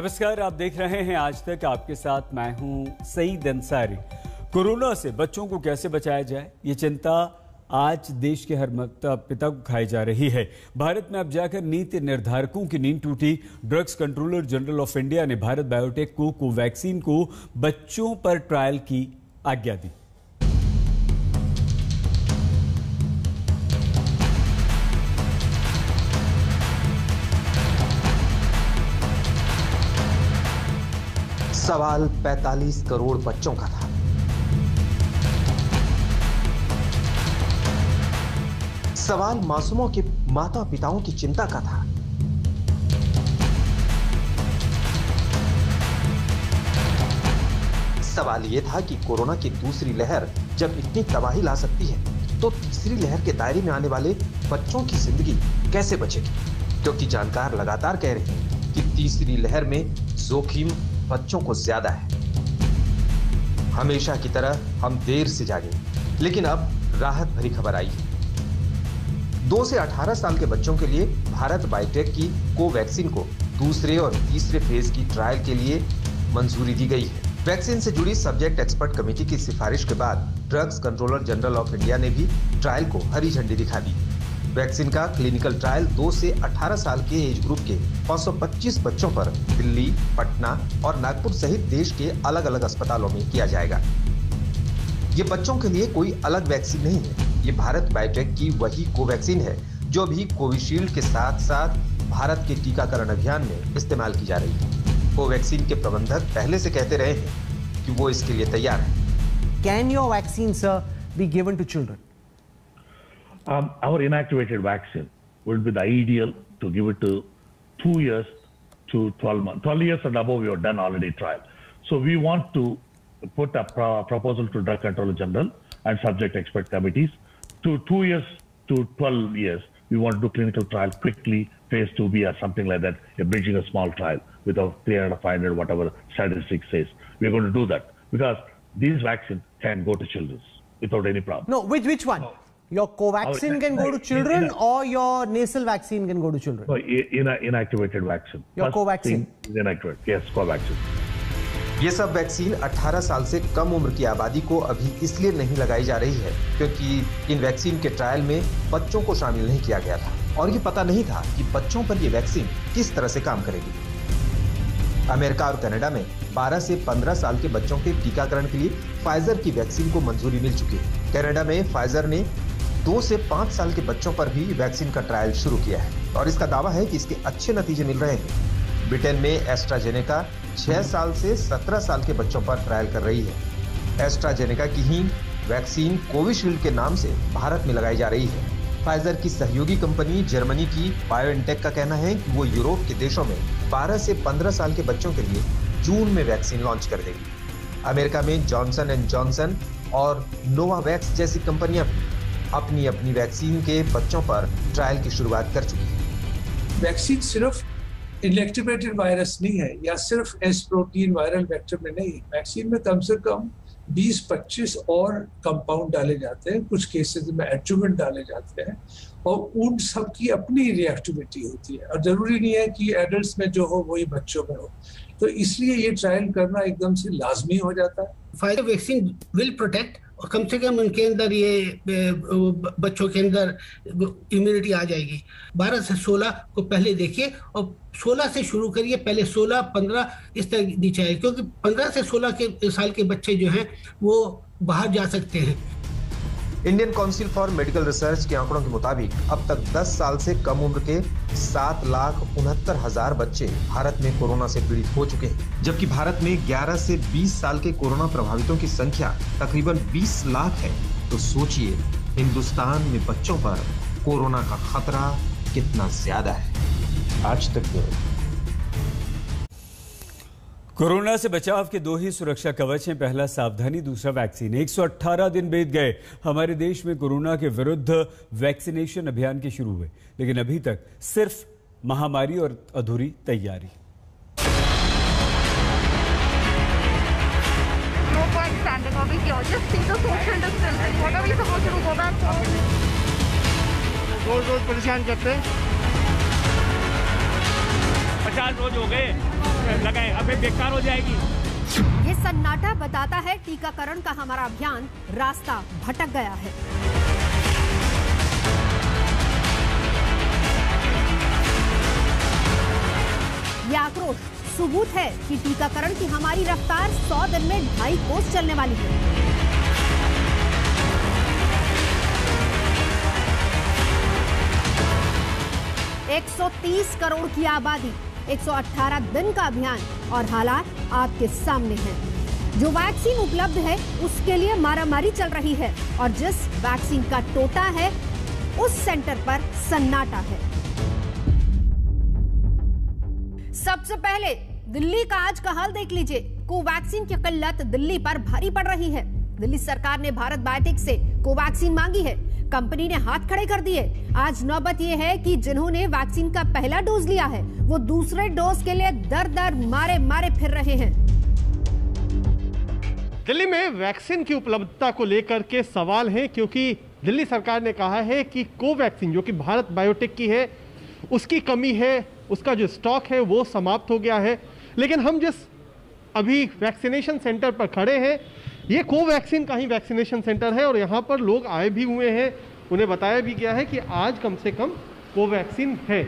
नमस्कार, आप देख रहे हैं आज तक। आपके साथ मैं हूं सईद अंसारी। कोरोना से बच्चों को कैसे बचाया जाए, ये चिंता आज देश के हर माता पिता को खाई जा रही है। भारत में अब जाकर नीति निर्धारकों की नींद टूटी। Drugs controller general of India ने भारत बायोटेक को कोवैक्सीन को बच्चों पर ट्रायल की आज्ञा दी। सवाल 45 करोड़ बच्चों का था। सवाल मासूमों के माता पिताओं की चिंता का था। सवाल यह था कि कोरोना की दूसरी लहर जब इतनी तबाही ला सकती है तो तीसरी लहर के दायरे में आने वाले बच्चों की जिंदगी कैसे बचेगी, क्योंकि जानकार लगातार कह रहे हैं कि तीसरी लहर में जोखिम बच्चों को ज्यादा है। हमेशा की तरह हम देर से जागे, लेकिन अब राहत भरी खबर आई है। 2 से 18 साल के बच्चों के लिए भारत बायोटेक की कोवैक्सीन को दूसरे और तीसरे फेज की ट्रायल के लिए मंजूरी दी गई है। वैक्सीन से जुड़ी सब्जेक्ट एक्सपर्ट कमेटी की सिफारिश के बाद drugs controller general of India ने भी ट्रायल को हरी झंडी दिखा दी। वैक्सीन का क्लिनिकल ट्रायल 2 से 18 साल के एज ग्रुप के 525 बच्चों पर दिल्ली, पटना और नागपुर सहित देश के अलग अलग अस्पतालों में किया जाएगा। ये बच्चों के लिए कोई अलग वैक्सीन नहीं है, ये भारत बायोटेक की वही कोवैक्सीन है जो अभी कोविशील्ड के साथ साथ भारत के टीकाकरण अभियान में इस्तेमाल की जा रही है। कोवैक्सीन के प्रबंधक पहले से कहते रहे हैं कि वो इसके लिए तैयार है। Can your vaccine, sir, be given to children? Our inactivated vaccine would be the ideal to give it to 2 years to 12 months. 12 years and above, we have done already trial. So we want to put a proposal to Drug Controller General and subject expert committees to 2 years to 12 years. We want to do clinical trial quickly, phase 2B or something like that, bridging a small trial with a 300 or 500, whatever statistics says. We're going to do that because these vaccines can go to children without any problem. No, which one? Oh. Your Covaxin can go to children or your nasal vaccine can go to children? No, inactivated vaccine. Your Covaxin? Inactivated, yes, Covaxin. ये सब vaccine 18 साल से कम उम्र की आबादी को अभी इसलिए नहीं लगाई जा रही है क्योंकि इन वैक्सीन के ट्रायल में बच्चों को शामिल नहीं किया गया था और ये पता नहीं था कि बच्चों पर ये वैक्सीन किस तरह से काम करेगी। अमेरिका और कनाडा में 12 से 15 साल के बच्चों के टीकाकरण के लिए फाइजर की वैक्सीन को मंजूरी मिल चुकी है। कनाडा में फाइजर ने 2 से 5 साल के बच्चों पर भी वैक्सीन का ट्रायल शुरू किया है और इसका दावा है कि इसके अच्छे नतीजे मिल रहे हैं। ब्रिटेन में एस्ट्राजेनेका 6 साल से 17 साल के बच्चों पर ट्रायल कर रही है। एस्ट्राजेनेका की ही वैक्सीन कोविशील्ड के नाम से भारत में लगाई जा रही है। फाइजर की सहयोगी कंपनी जर्मनी की बायोएनटेक का कहना है कि वो यूरोप के देशों में 12 से 15 साल के बच्चों के लिए जून में वैक्सीन लॉन्च कर देगी। अमेरिका में जॉनसन एंड जॉनसन और नोवावैक्स जैसी कंपनियां भी अपनी अपनी वैक्सीन के बच्चों पर ट्रायल की शुरुआत कर चुकी है। वैक्सीन सिर्फ इनएक्टिवेटेड वायरस नहीं है या सिर्फ एस प्रोटीन वायरल वेक्टर में नहीं है। वैक्सीन में कम से कम 20-25 और कंपाउंड डाले जाते हैं, कुछ केसेस में एडजुवेंट डाले जाते हैं और उन सब की अपनी रिएक्टिविटी होती है और जरूरी नहीं है कि एडल्ट्स में जो हो वही बच्चों में हो। तो इसलिए ये ट्रायल करना एकदम से लाजमी हो जाता है। फाइजर वैक्सीन विल प्रोटेक्ट और कम से कम उनके अंदर ये बच्चों के अंदर इम्यूनिटी आ जाएगी। 12 से 16 को पहले देखिए और 16 से शुरू करिए, पहले 16-15 इस तरह दी चाहिए क्योंकि 15 से 16 साल के बच्चे जो हैं वो बाहर जा सकते हैं। Indian council for medical research के आंकड़ों के मुताबिक अब तक 10 साल से कम उम्र के 7,69,000 बच्चे भारत में कोरोना से पीड़ित हो चुके हैं, जबकि भारत में 11 से 20 साल के कोरोना प्रभावितों की संख्या तकरीबन 20 लाख है। तो सोचिए हिंदुस्तान में बच्चों पर कोरोना का खतरा कितना ज्यादा है। आज तक कोरोना से बचाव के 2 ही सुरक्षा कवच हैं, पहला सावधानी, दूसरा वैक्सीन। 118 दिन बीत गए हमारे देश में कोरोना के विरुद्ध वैक्सीनेशन अभियान के शुरू हुए, लेकिन अभी तक सिर्फ महामारी और अधूरी तैयारी। रोज परेशान करते हैं। 50 रोज हो गए लगाए, अब बेकार हो जाएगी। ये सन्नाटा बताता है टीकाकरण का हमारा अभियान रास्ता भटक गया है। ये आक्रोश सबूत है कि टीकाकरण की हमारी रफ्तार 100 दिन में 2.5 कोस चलने वाली है। एक 130 करोड़ की आबादी, 118 दिन का अभियान और हालात आपके सामने हैं। जो वैक्सीन उपलब्ध है उसके लिए मारामारी चल रही है और जिस वैक्सीन का टोटा है उस सेंटर पर सन्नाटा है। सबसे पहले दिल्ली का आज का हाल देख लीजिए। कोवैक्सीन की किल्लत दिल्ली पर भारी पड़ रही है। दिल्ली सरकार ने भारत बायोटेक से कोवैक्सीन मांगी है। कंपनी ने हाथ खड़े कर दिए। आज नौबत यह है कि जिन्होंने वैक्सीन का पहला डोज लिया है वो दूसरे डोज के लिए दर मारे मारे फिर रहे हैं। दिल्ली में वैक्सीन की उपलब्धता को लेकर के सवाल है, क्योंकि दिल्ली सरकार ने कहा है कि कोवैक्सीन जो कि भारत बायोटेक की है उसकी कमी है, उसका जो स्टॉक है वो समाप्त हो गया है। लेकिन हम जिस अभी वैक्सीनेशन सेंटर पर खड़े हैं ये कोवैक्सीन का ही वैक्सीनेशन सेंटर है और यहाँ पर लोग आए भी हुए हैं, उन्हें बताया भी गया है कि आज कम से कम कोवैक्सीन है।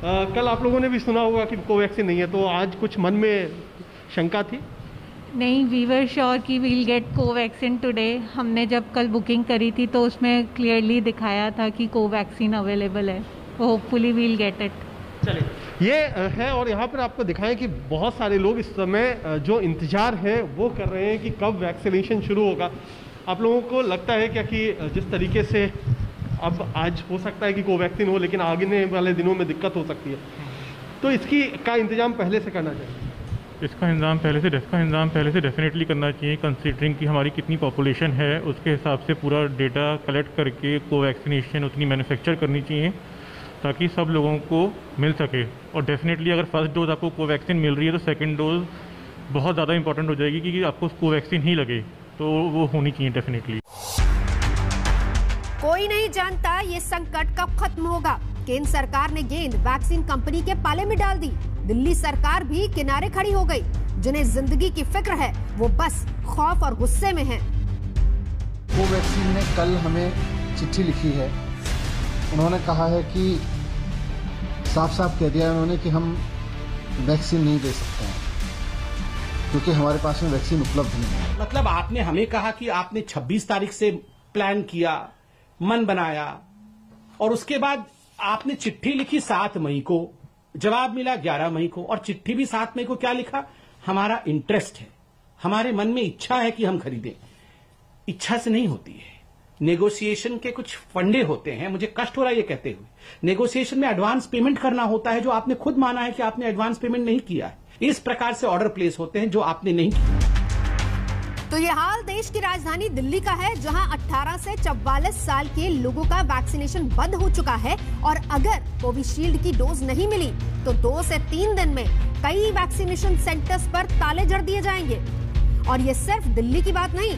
कल आप लोगों ने भी सुना होगा कि कोवैक्सीन नहीं है, तो आज कुछ मन में शंका थी? नहीं, वी वर श्योर कि वील गेट कोवैक्सीन टुडे। हमने जब कल बुकिंग करी थी तो उसमें क्लियरली दिखाया था कि कोवैक्सीन अवेलेबल है, होपफुली वील गेट इट। चलिए, ये है और यहाँ पर आपको दिखाएं कि बहुत सारे लोग इस समय जो इंतजार है वो कर रहे हैं कि कब वैक्सीनेशन शुरू होगा। आप लोगों को लगता है क्या कि जिस तरीके से अब आज हो सकता है कि कोवैक्सीन हो लेकिन आगे वाले दिनों में दिक्कत हो सकती है, तो इसकी का इंतजाम पहले से करना चाहिए? इसका इंतजाम पहले से डेफिनेटली करना चाहिए, कंसीडरिंग कि हमारी कितनी पॉपुलेशन है उसके हिसाब से पूरा डेटा कलेक्ट करके कोवैक्सीनेशन उतनी मैन्युफैक्चर करनी चाहिए ताकि सब लोगों को मिल सके। और डेफिनेटली अगर फर्स्ट डोज आपको कोवैक्सीन मिल रही है तो सेकंड डोज बहुत ज़्यादा इंपॉर्टेंट हो जाएगी क्योंकि आपको कोवैक्सीन ही लगे, तो वो होनी चाहिए डेफिनेटली। कोई नहीं जानता ये संकट कब खत्म होगा। केंद्र सरकार ने गेंद वैक्सीन कंपनी के पाले में डाल दी। दिल्ली सरकार भी किनारे खड़ी हो गई। जिन्हें जिंदगी की फिक्र है वो बस खौफ और गुस्से में हैं। कोवैक्सीन ने कल हमें चिट्ठी लिखी है। उन्होंने कहा है कि साफ साफ कह दिया उन्होंने कि हम वैक्सीन नहीं दे सकते हैं क्योंकि हमारे पास में वैक्सीन उपलब्ध नहीं है। मतलब आपने हमें कहा कि आपने 26 तारीख से प्लान किया, मन बनाया और उसके बाद आपने चिट्ठी लिखी 7 मई को, जवाब मिला 11 मई को और चिट्ठी भी 7 मई को क्या लिखा? हमारा इंटरेस्ट है, हमारे मन में इच्छा है कि हम खरीदें। इच्छा से नहीं होती है, नेगोशिएशन के कुछ फंडे होते हैं। मुझे कष्ट हो रहा है ये कहते हुए। नेगोशिएशन में एडवांस पेमेंट करना होता है जो आपने खुद माना है कि आपने एडवांस पेमेंट नहीं किया है। इस प्रकार से ऑर्डर प्लेस होते हैं जो आपने नहीं किया। तो ये हाल देश की राजधानी दिल्ली का है जहां 18 से 44 साल के लोगों का वैक्सीनेशन बंद हो चुका है और अगर कोविशील्ड की डोज नहीं मिली तो 2 से 3 दिन में कई वैक्सीनेशन सेंटर्स पर ताले जड़ दिए जाएंगे। और ये सिर्फ दिल्ली की बात नहीं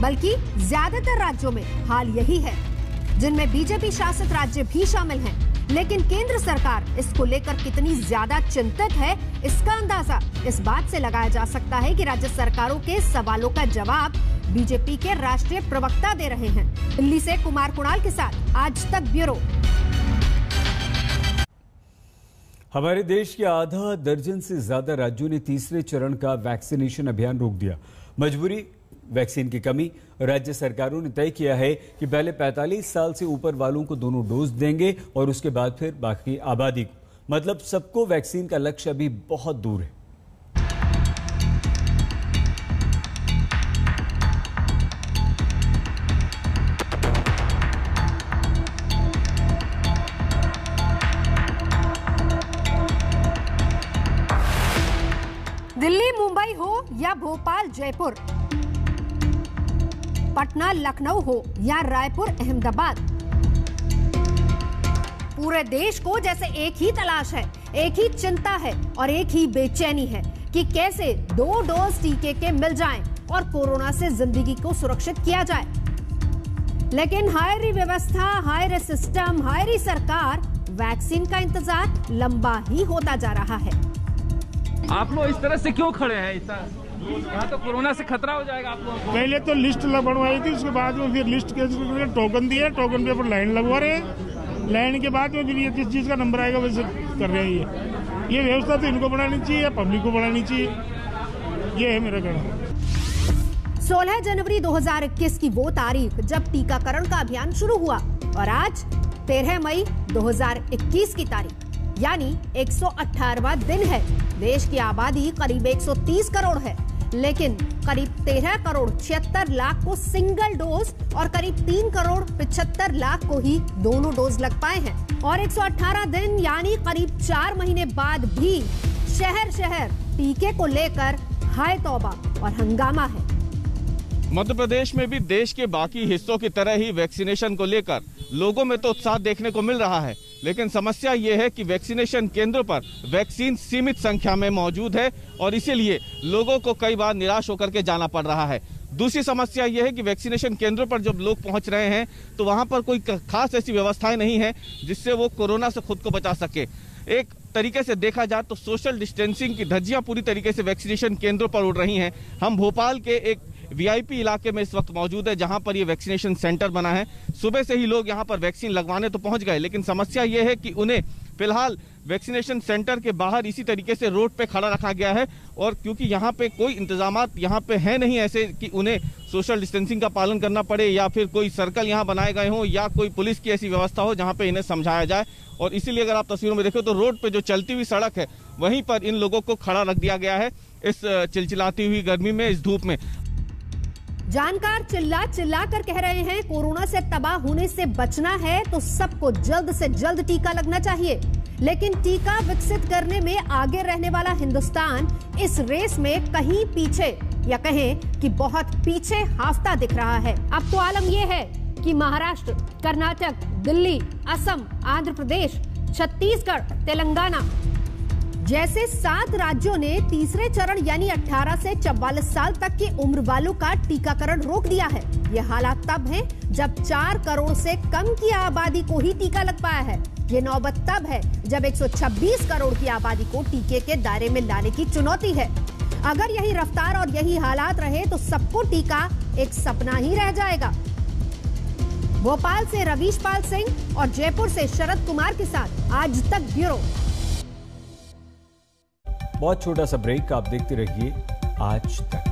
बल्कि ज्यादातर राज्यों में हाल यही है, जिनमें बीजेपी शासित राज्य भी शामिल हैं। लेकिन केंद्र सरकार इसको लेकर कितनी ज्यादा चिंतित है इसका अंदाजा इस बात से लगाया जा सकता है कि राज्य सरकारों के सवालों का जवाब बीजेपी के राष्ट्रीय प्रवक्ता दे रहे हैं। दिल्ली से कुमार कुणाल के साथ आज तक ब्यूरो। हमारे देश के आधा दर्जन से ज्यादा राज्यों ने तीसरे चरण का वैक्सीनेशन अभियान रोक दिया। मजबूरी, वैक्सीन की कमी। राज्य सरकारों ने तय किया है कि पहले 45 साल से ऊपर वालों को दोनों डोज देंगे और उसके बाद फिर बाकी आबादी को। मतलब सबको वैक्सीन का लक्ष्य अभी बहुत दूर है। दिल्ली, मुंबई हो या भोपाल, जयपुर, पटना, लखनऊ हो या रायपुर, अहमदाबाद, पूरे देश को जैसे एक ही तलाश है, एक ही चिंता है और एक ही बेचैनी है कि कैसे 2 डोज टीके के मिल जाएं और कोरोना से जिंदगी को सुरक्षित किया जाए। लेकिन हाय रे व्यवस्था, हाय रे सिस्टम, हाय रे सरकार, वैक्सीन का इंतजार लंबा ही होता जा रहा है। आप लोग इस तरह से क्यों खड़े हैं? यहाँ तो कोरोना से खतरा हो जाएगा आप लोगों को। पहले तो लिस्ट बनवाई थी, उसके बाद में फिर लिस्ट के टोकन दिए, टोकन पे लाइन लगवा रहे हैं, लाइन के बाद में फिर ये जिस चीज का नंबर आएगा वैसे कर रहे हैं। ये व्यवस्था तो इनको बनानी चाहिए या पब्लिक को बनानी चाहिए, ये है मेरा कहना। 16 जनवरी 2021 की वो तारीख जब टीकाकरण का अभियान शुरू हुआ और आज 13 मई 2021 की तारीख यानी 118वां दिन है। देश की आबादी करीब 130 करोड़ है, लेकिन करीब 13 करोड़ 76 लाख को सिंगल डोज और करीब 3 करोड़ 75 लाख को ही दोनों डोज लग पाए हैं। और 118 दिन यानी करीब 4 महीने बाद भी शहर शहर टीके को लेकर हाय तौबा और हंगामा है। मध्य प्रदेश में भी देश के बाकी हिस्सों की तरह ही वैक्सीनेशन को लेकर लोगों में तो उत्साह देखने को मिल रहा है, लेकिन समस्या ये है कि वैक्सीनेशन केंद्रों पर वैक्सीन सीमित संख्या में मौजूद है और इसीलिए लोगों को कई बार निराश होकर के जाना पड़ रहा है। दूसरी समस्या ये है कि वैक्सीनेशन केंद्रों पर जब लोग पहुंच रहे हैं तो वहां पर कोई खास ऐसी व्यवस्थाएं नहीं है जिससे वो कोरोना से खुद को बचा सके। एक तरीके से देखा जाए तो सोशल डिस्टेंसिंग की धज्जियां पूरी तरीके से वैक्सीनेशन केंद्रों पर उड़ रही हैं। हम भोपाल के एक वीआईपी इलाके में इस वक्त मौजूद है जहां पर ये वैक्सीनेशन सेंटर बना है। सुबह से ही लोग यहां पर वैक्सीन लगवाने तो पहुंच गए, लेकिन समस्या ये है कि उन्हें फिलहाल वैक्सीनेशन सेंटर के बाहर इसी तरीके से रोड पे खड़ा रखा गया है और क्योंकि यहाँ पे कोई इंतजामात यहाँ पे है नहीं ऐसे कि उन्हें सोशल डिस्टेंसिंग का पालन करना पड़े या फिर कोई सर्कल यहाँ बनाए गए हों या कोई पुलिस की ऐसी व्यवस्था हो जहाँ पे इन्हें समझाया जाए। और इसीलिए अगर आप तस्वीरों में देखो तो रोड पे जो चलती हुई सड़क है वहीं पर इन लोगों को खड़ा रख दिया गया है इस चिलचिलाती हुई गर्मी में, इस धूप में। जानकार चिल्ला चिल्ला कर कह रहे हैं कोरोना से तबाह होने से बचना है तो सबको जल्द से जल्द टीका लगना चाहिए, लेकिन टीका विकसित करने में आगे रहने वाला हिंदुस्तान इस रेस में कहीं पीछे या कहें कि बहुत पीछे हाफता दिख रहा है। अब तो आलम यह है कि महाराष्ट्र, कर्नाटक, दिल्ली, असम, आंध्र प्रदेश, छत्तीसगढ़, तेलंगाना जैसे 7 राज्यों ने तीसरे चरण यानी 18 से 44 साल तक की उम्र वालों का टीकाकरण रोक दिया है। ये हालात तब है जब 4 करोड़ से कम की आबादी को ही टीका लग पाया है। ये नौबत तब है जब 126 करोड़ की आबादी को टीके के दायरे में लाने की चुनौती है। अगर यही रफ्तार और यही हालात रहे तो सबको टीका एक सपना ही रह जाएगा। भोपाल से रवीश पाल सिंह और जयपुर से शरद कुमार के साथ आज तक ब्यूरो। बहुत छोटा सा ब्रेक, आप देखते रहिए आज तक।